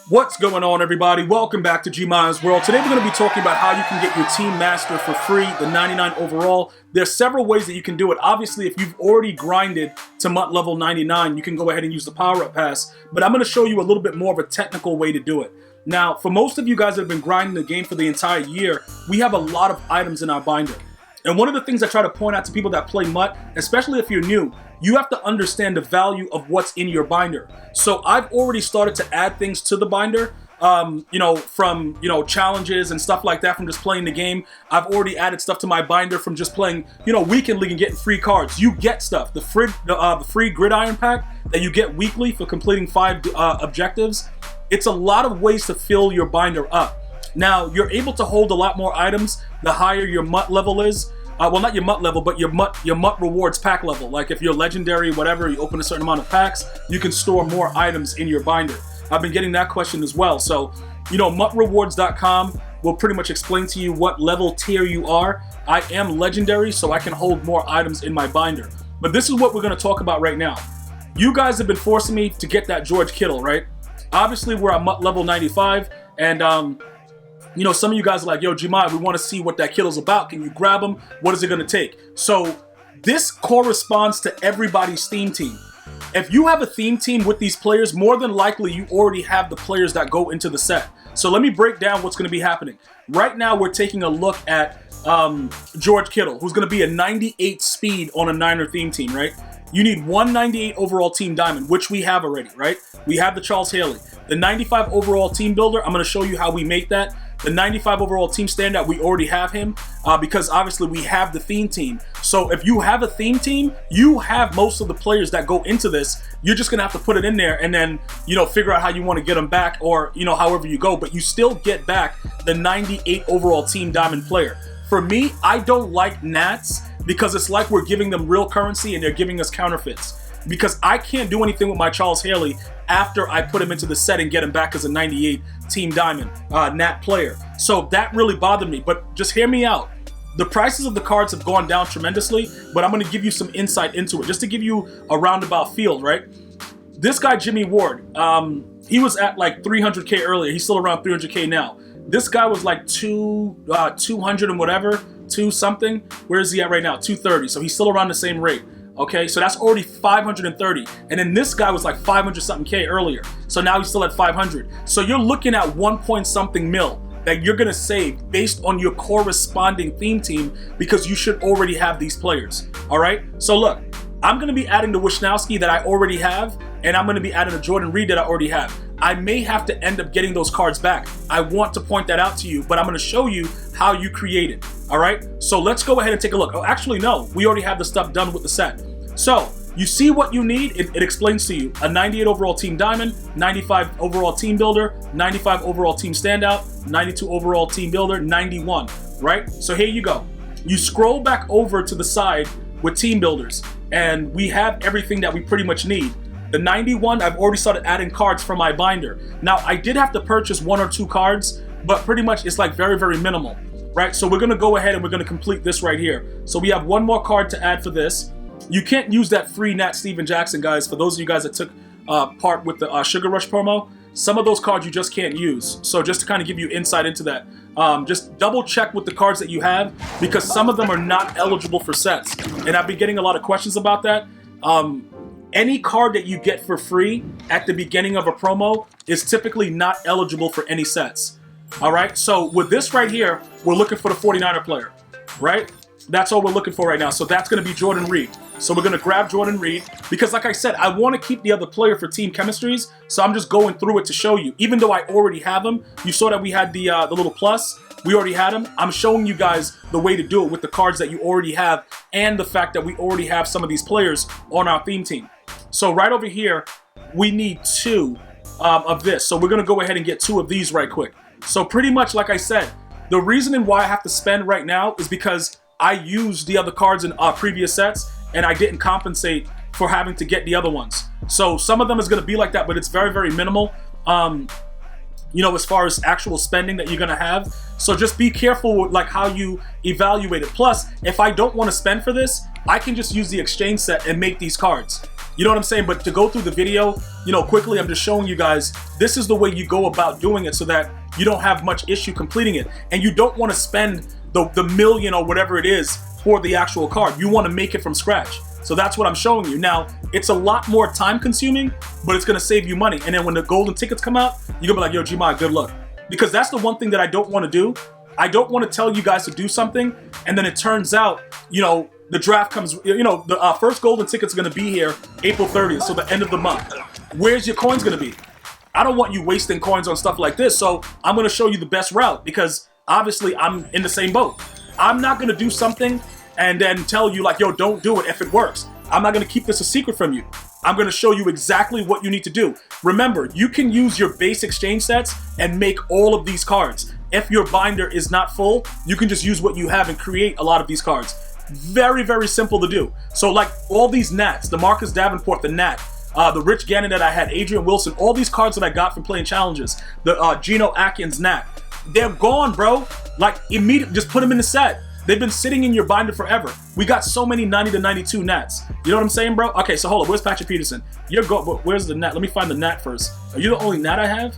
What's going on, everybody? Welcome back to GmiasWorld. Today we're going to be talking about how you can get your Team Master for free, the 99 overall. There's several ways that you can do it. Obviously, if you've already grinded to MUT level 99, you can go ahead and use the power-up pass. But I'm going to show you a little bit more of a technical way to do it. Now, for most of you guys that have been grinding the game for the entire year, we have a lot of items in our binder. And one of the things I try to point out to people that play MUT, especially if you're new, you have to understand the value of what's in your binder. So I've already started to add things to the binder, from challenges and stuff like that from just playing the game. I've already added stuff to my binder from just playing, Weekend League and getting free cards. You get stuff. The free Gridiron pack that you get weekly for completing 5 objectives. It's a lot of ways to fill your binder up. Now, you're able to hold a lot more items the higher your MUT level is. Well, not your MUT level, but your MUT rewards pack level. Like if you're legendary, whatever, you open a certain amount of packs, you can store more items in your binder. I've been getting that question as well. So, MUTrewards.com will pretty much explain to you what level tier you are. I am legendary, so I can hold more items in my binder. But this is what we're going to talk about right now. You guys have been forcing me to get that George Kittle, right? Obviously, we're at MUT level 95, and some of you guys are like, yo, Gmi, we want to see what that Kittle's about. Can you grab him? What is it going to take? So this corresponds to everybody's theme team. If you have a theme team with these players, more than likely you already have the players that go into the set. So let me break down what's going to be happening. Right now, we're taking a look at George Kittle, who's going to be a 98 speed on a Niner theme team, right? You need 198 overall team diamond, which we have already, right? We have the Charles Haley. The 95 overall team builder, I'm going to show you how we make that. The 95 overall team standout, we already have him because obviously we have the theme team. So if you have a theme team, you have most of the players that go into this. You're just going to have to put it in there and then, figure out how you want to get them back or, however you go. But you still get back the 98 overall team diamond player. For me, I don't like Nats because it's like we're giving them real currency and they're giving us counterfeits. Because I can't do anything with my Charles Haley after I put him into the set and get him back as a 98 Team Diamond Nat player. So that really bothered me, but just hear me out. The prices of the cards have gone down tremendously, but I'm going to give you some insight into it, just to give you a roundabout feel, right? This guy, Jimmy Ward, he was at like 300K earlier. He's still around 300K now. This guy was like 200 and whatever, 2 something. Where is he at right now? 230. So he's still around the same rate. Okay, so that's already 530. And then this guy was like 500 something K earlier. So now he's still at 500. So you're looking at 1 point something mil that you're gonna save based on your corresponding theme team because you should already have these players. All right, so look, I'm gonna be adding the Wisnowski that I already have, and I'm gonna be adding a Jordan Reed that I already have. I may have to end up getting those cards back. I want to point that out to you, but I'm gonna show you how you create it. All right, so let's go ahead and take a look. Oh, actually, no, we already have the stuff done with the set. So you see what you need, it explains to you. A 98 overall team diamond, 95 overall team builder, 95 overall team standout, 92 overall team builder, 91, right? So here you go. You scroll back over to the side with team builders, and we have everything that we pretty much need. The 91, I've already started adding cards from my binder. Now, I did have to purchase 1 or 2 cards, but pretty much it's like very, very minimal, right? So we're gonna go ahead and we're gonna complete this right here. So we have 1 more card to add for this. You can't use that free Nat Steven Jackson, guys. For those of you guys that took part with the Sugar Rush promo, some of those cards you just can't use. So just to kind of give you insight into that, just double check with the cards that you have because some of them are not eligible for sets. And I've been getting a lot of questions about that. Any card that you get for free at the beginning of a promo is typically not eligible for any sets. All right, so with this right here, we're looking for the 49er player, right? That's all we're looking for right now. So that's going to be Jordan Reed. So we're going to grab Jordan Reed because, like I said, I want to keep the other player for team chemistries. So I'm just going through it to show you. Even though I already have him, you saw that we had the little plus. We already had him. I'm showing you guys the way to do it with the cards that you already have and the fact that we already have some of these players on our theme team. So right over here, we need 2 of this. So we're going to go ahead and get 2 of these right quick. So pretty much, like I said, the reason why I have to spend right now is because I used the other cards in previous sets and I didn't compensate for having to get the other ones. So some of them is going to be like that, but it's very, very minimal, as far as actual spending that you're going to have. So just be careful with like how you evaluate it. Plus, if I don't want to spend for this, I can just use the exchange set and make these cards. You know what I'm saying? But to go through the video, you know, quickly, I'm just showing you guys, this is the way you go about doing it so that you don't have much issue completing it. And you don't want to spend the million or whatever it is for the actual card. You want to make it from scratch. So that's what I'm showing you. Now, it's a lot more time consuming, but it's going to save you money. And then when the golden tickets come out, you're going to be like, yo, Gmi, good luck. Because that's the one thing that I don't want to do. I don't want to tell you guys to do something, and then it turns out, you know, the draft comes, you know, the first golden ticket's going to be here April 30th, so the end of the month. Where's your coins going to be? I don't want you wasting coins on stuff like this, so I'm going to show you the best route because obviously I'm in the same boat. I'm not going to do something and then tell you like, yo, don't do it if it works. I'm not going to keep this a secret from you. I'm going to show you exactly what you need to do. Remember, you can use your base exchange sets and make all of these cards. If your binder is not full, you can just use what you have and create a lot of these cards. Very, very simple to do. So like all these Nats, the Marcus Davenport, the Nat, the Rich Gannon that I had, Adrian Wilson, all these cards that I got from playing challenges, the Geno Atkins Nat, they're gone, bro. Like immediately, just put them in the set. They've been sitting in your binder forever. We got so many 90 to 92 Nats. You know what I'm saying, bro? Okay, so hold on. Where's Patrick Peterson? Where's the Nat? Let me find the Nat first. Are you the only Nat I have?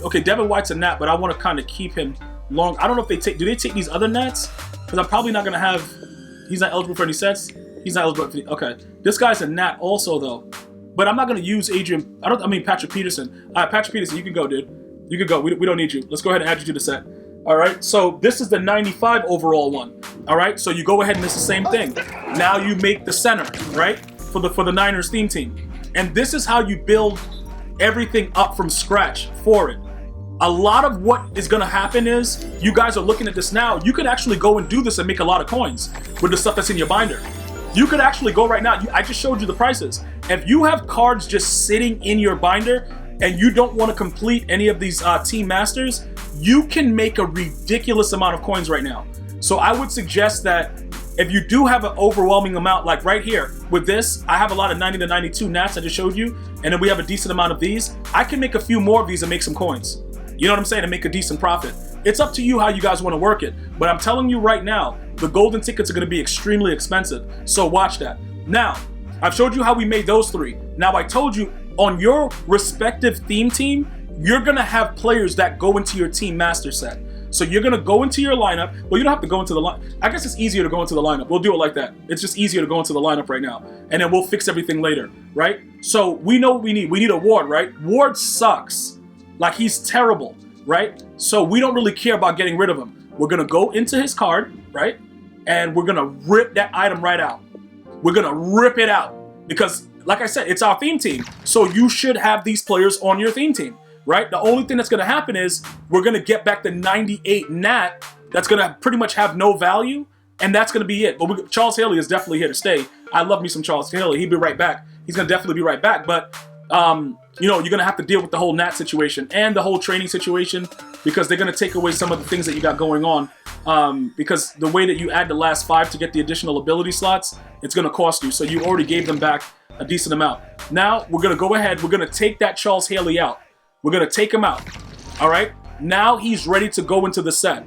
Okay, Devin White's a Nat, but I want to kind of keep him long. I don't know if do they take these other Nats? Because I'm probably not going to have, he's not eligible for any sets. He's not eligible for okay. This guy's a Nat also, though. But I'm not going to use Patrick Peterson. All right, Patrick Peterson, you can go, dude. You can go. We don't need you. Let's go ahead and add you to the set. All right, so this is the 95 overall one. All right, so you go ahead and it's the same thing. Now you make the center, right, for the Niners theme team. And this is how you build everything up from scratch for it. A lot of what is gonna happen is, you guys are looking at this now, you could actually go and do this and make a lot of coins with the stuff that's in your binder. You could actually go right now, I just showed you the prices. If you have cards just sitting in your binder and you don't want to complete any of these Team Masters, you can make a ridiculous amount of coins right now. So I would suggest that if you do have an overwhelming amount, like right here with this, I have a lot of 90 to 92 Nats I just showed you, and then we have a decent amount of these. I can make a few more of these and make some coins. You know what I'm saying? And make a decent profit. It's up to you how you guys want to work it. But I'm telling you right now, the golden tickets are going to be extremely expensive. So watch that. Now, I've showed you how we made those three. Now I told you on your respective theme team, you're going to have players that go into your Team Master set. So you're going to go into your lineup. Well, you don't have to go into the lineup. I guess it's easier to go into the lineup. We'll do it like that. It's just easier to go into the lineup right now. And then we'll fix everything later, right? So we know what we need. We need a Ward, right? Ward sucks. Like, he's terrible, right? So we don't really care about getting rid of him. We're going to go into his card, right? And we're going to rip that item right out. We're going to rip it out. Because, like I said, it's our theme team. So you should have these players on your theme team. Right? The only thing that's going to happen is we're going to get back the 98 Nat that's going to pretty much have no value, and that's going to be it. But Charles Haley is definitely here to stay. I love me some Charles Haley. He'll be right back. He's going to definitely be right back. But, you know, you're going to have to deal with the whole Nat situation and the whole training situation because they're going to take away some of the things that you got going on. Because the way that you add the last 5 to get the additional ability slots, it's going to cost you. So you already gave them back a decent amount. Now, we're going to go ahead. We're going to take that Charles Haley out. We're going to take him out, all right? Now he's ready to go into the set.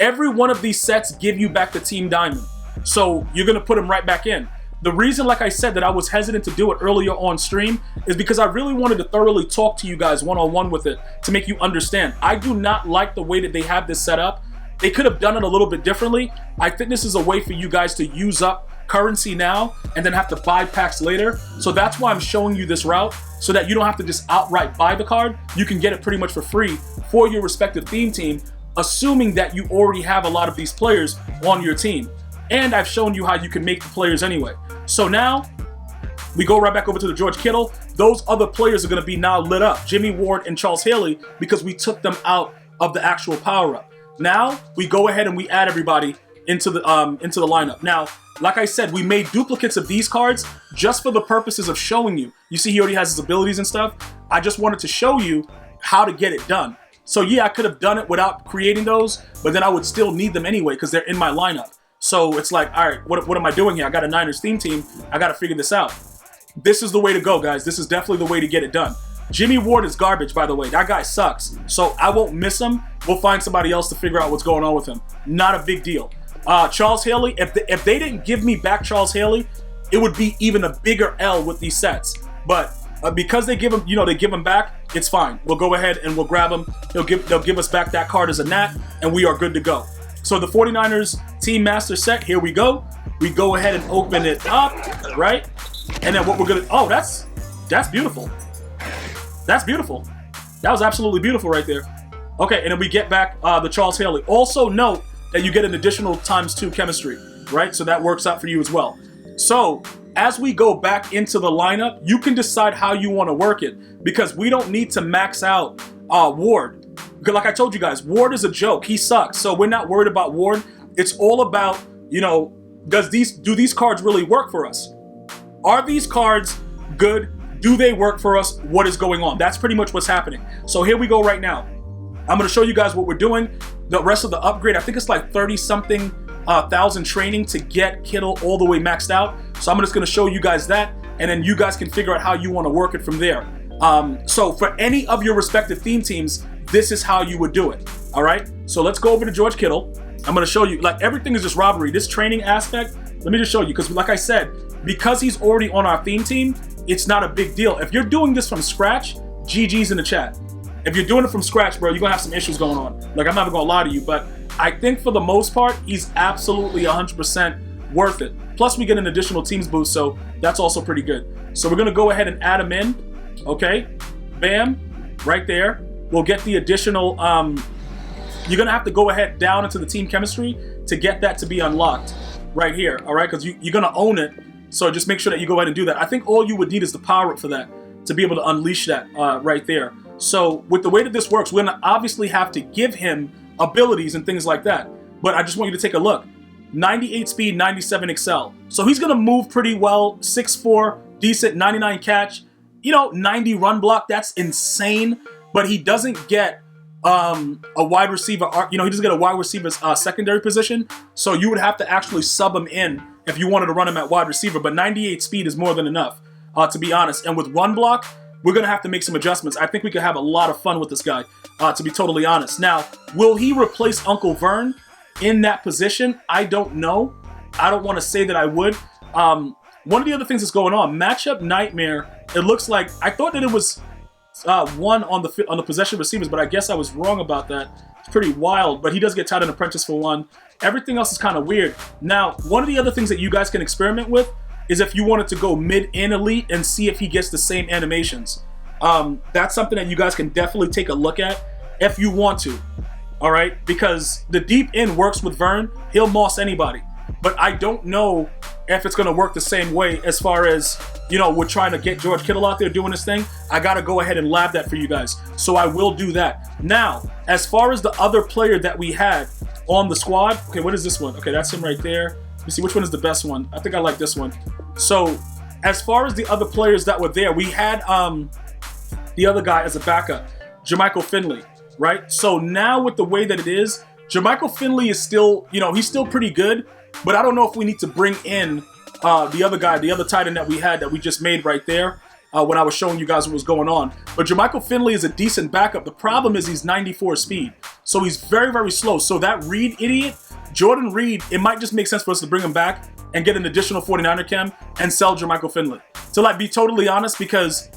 Every one of these sets give you back the Team Diamond. So you're going to put him right back in. The reason, like I said, that I was hesitant to do it earlier on stream is because I really wanted to thoroughly talk to you guys one-on-one with it to make you understand. I do not like the way that they have this set up. They could have done it a little bit differently. I think this is a way for you guys to use up currency now and then have to buy packs later. So that's why I'm showing you this route, so that you don't have to just outright buy the card. You can get it pretty much for free for your respective theme team, assuming that you already have a lot of these players on your team. And I've shown you how you can make the players anyway. So now we go right back over to the George Kittle. Those other players are going to be now lit up, Jimmy Ward and Charles Haley, because we took them out of the actual power-up. Now we go ahead and we add everybody into the lineup. Now, like I said, we made duplicates of these cards just for the purposes of showing you. You see he already has his abilities and stuff. I just wanted to show you how to get it done. So yeah, I could have done it without creating those, but then I would still need them anyway because they're in my lineup. So it's like, all right, what am I doing here? I got a Niners theme team. I got to figure this out. This is the way to go, guys. This is definitely the way to get it done. Jimmy Ward is garbage, by the way. That guy sucks. So I won't miss him. We'll find somebody else to figure out what's going on with him. Not a big deal. Charles Haley, if they didn't give me back Charles Haley, it would be even a bigger L with these sets. But because they give him, they give him back, it's fine. We'll go ahead and we'll grab him. They'll give us back that card as a nat, and we are good to go. So the 49ers Team Master set, here we go. We go ahead and open it up, right? And then what we're gonna, oh, that's beautiful. That's beautiful. That was absolutely beautiful right there. Okay, and then we get back the Charles Haley. Also note that you get an additional ×2 chemistry, right? So that works out for you as well. So as we go back into the lineup, you can decide how you want to work it, because we don't need to max out Ward. Because like I told you guys, Ward is a joke. He sucks. So we're not worried about Ward. It's all about, do these cards really work for us? Are these cards good? Do they work for us? What is going on? That's pretty much what's happening. So here we go right now. I'm going to show you guys what we're doing. The rest of the upgrade, I think it's like 30-something thousand training to get Kittle all the way maxed out. So I'm just going to show you guys that, and then you guys can figure out how you want to work it from there. So for any of your respective theme teams, this is how you would do it. All right. So let's go over to George Kittle. I'm going to show you, like, everything is just robbery. This training aspect, let me just show you, because like I said, because he's already on our theme team, it's not a big deal. If you're doing this from scratch, GG's in the chat. If you're doing it from scratch, bro, you're going to have some issues going on. Like, I'm not going to lie to you, but I think for the most part, he's absolutely 100% worth it. Plus, we get an additional teams boost, so that's also pretty good. So we're going to go ahead and add him in. Okay, bam, right there. We'll get the additional, you're going to have to go ahead down into the team chemistry to get that to be unlocked right here, all right? Because you're going to own it, so just make sure that you go ahead and do that. I think all you would need is the power up for that, to be able to unleash that right there. So with the way that this works, we're going to obviously have to give him abilities and things like that. But I just want you to take a look. 98 speed, 97 excel. So he's going to move pretty well. 6'4", decent, 99 catch. 90 run block. That's insane. But he doesn't get a wide receiver. He doesn't get a wide receiver's secondary position. So you would have to actually sub him in if you wanted to run him at wide receiver. But 98 speed is more than enough, to be honest. And with run block, we're going to have to make some adjustments. I think we could have a lot of fun with this guy, to be totally honest. Now, will he replace Uncle Vern in that position? I don't know. I don't want to say that I would. One of the other things that's going on, matchup nightmare, it looks like, I thought that it was one on the possession receivers, but I guess I was wrong about that. It's pretty wild, but he does get tight end apprentice for one. Everything else is kind of weird. Now, one of the other things that you guys can experiment with is if you wanted to go mid and elite and see if he gets the same animations. That's something that you guys can definitely take a look at if you want to, all right? Because the deep end works with Vern. He'll moss anybody. But I don't know if it's going to work the same way as far as, we're trying to get George Kittle out there doing his thing. I got to go ahead and lab that for you guys. So I will do that. Now, as far as the other player that we had on the squad, okay, what is this one? Okay, that's him right there. Let me see, which one is the best one? I think I like this one. So as far as the other players that were there, we had the other guy as a backup, Jermichael Finley, right? So now with the way that it is, Jermichael Finley is still, he's still pretty good, but I don't know if we need to bring in the other guy, the other tight end that we had that we just made right there when I was showing you guys what was going on. But Jermichael Finley is a decent backup. The problem is he's 94 speed, so he's very, very slow. So that Reed idiot, Jordan Reed, it might just make sense for us to bring him back and get an additional 49er chem and sell Jermichael Finley. To be totally honest, because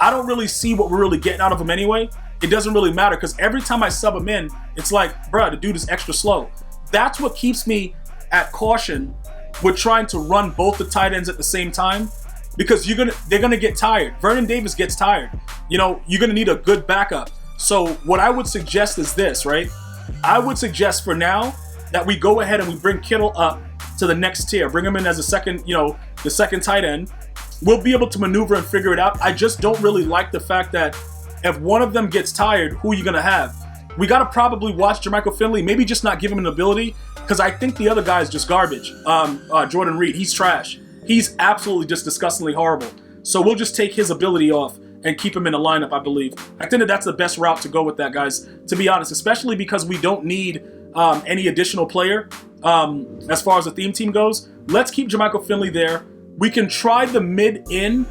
I don't really see what we're really getting out of him anyway. It doesn't really matter, because every time I sub him in, it's like, bruh, the dude is extra slow. That's what keeps me at caution with trying to run both the tight ends at the same time, because they're gonna get tired. Vernon Davis gets tired. You're gonna need a good backup. So what I would suggest is this, right? I would suggest for now that we go ahead and we bring Kittle up to the next tier. Bring him in as a second, the second tight end. We'll be able to maneuver and figure it out. I just don't really like the fact that if one of them gets tired, who are you gonna have? We gotta probably watch Jermichael Finley, maybe just not give him an ability, because I think the other guy is just garbage. Jordan Reed, he's trash. He's absolutely just disgustingly horrible. So we'll just take his ability off and keep him in the lineup, I believe. I think that's the best route to go with that, guys, to be honest, especially because we don't need any additional player as far as the theme team goes. Let's keep Jermichael Finley there. We can try the mid-in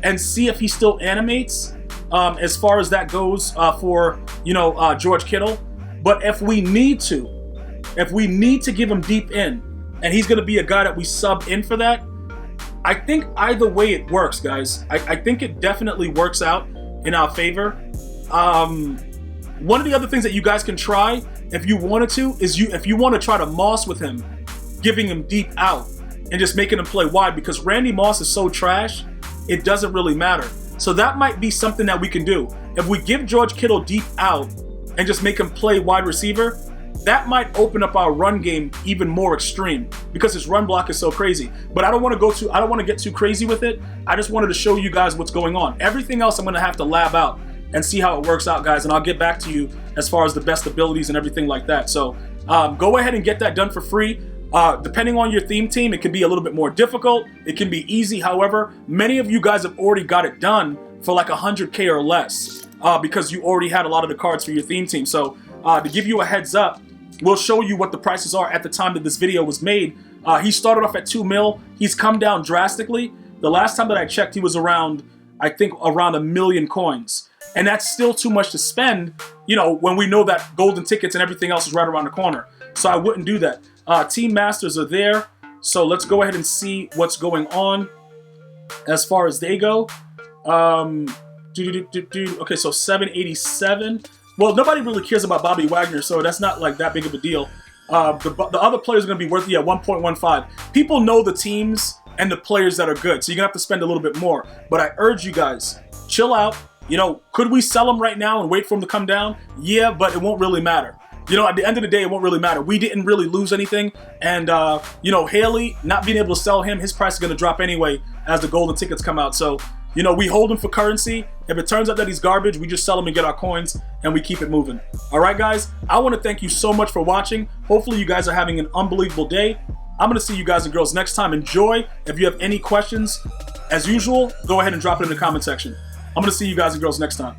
and see if he still animates as far as that goes for, George Kittle. But if we need to, If we need to give him deep in, and he's going to be a guy that we sub in for that, I think either way it works, guys. I think it definitely works out in our favor. One of the other things that you guys can try, if you wanted to, is if you want to try to Moss with him, giving him deep out and just making him play wide, because Randy Moss is so trash, it doesn't really matter. So that might be something that we can do. If we give George Kittle deep out and just make him play wide receiver, that might open up our run game even more extreme, because his run block is so crazy. But I don't want to get too crazy with it. I just wanted to show you guys what's going on. Everything else I'm going to have to lab out and see how it works out, guys, and I'll get back to you as far as the best abilities and everything like that. So go ahead and get that done for free. Depending on your theme team, it can be a little bit more difficult. It can be easy. However, many of you guys have already got it done for like 100K or less because you already had a lot of the cards for your theme team. So to give you a heads up, we'll show you what the prices are at the time that this video was made. He started off at 2 mil. He's come down drastically. The last time that I checked, he was around, I think, around 1 million coins. And that's still too much to spend, you know, when we know that golden tickets and everything else is right around the corner. So I wouldn't do that. Team Masters are there. So let's go ahead and see what's going on as far as they go. Okay, so 787. Well, nobody really cares about Bobby Wagner, so that's not like that big of a deal. The other players are going to be worth, 1.15. People know the teams and the players that are good, so you're going to have to spend a little bit more. But I urge you guys, chill out. You know, could we sell them right now and wait for them to come down? Yeah, but it won't really matter. You know, at the end of the day, it won't really matter. We didn't really lose anything. And, you know, Haley, not being able to sell him, his price is going to drop anyway as the golden tickets come out. So, you know, we hold him for currency. If it turns out that he's garbage, we just sell him and get our coins, and we keep it moving. All right, guys? I want to thank you so much for watching. Hopefully you guys are having an unbelievable day. I'm going to see you guys and girls next time. Enjoy. If you have any questions, as usual, go ahead and drop it in the comment section. I'm going to see you guys and girls next time.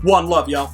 One love, y'all.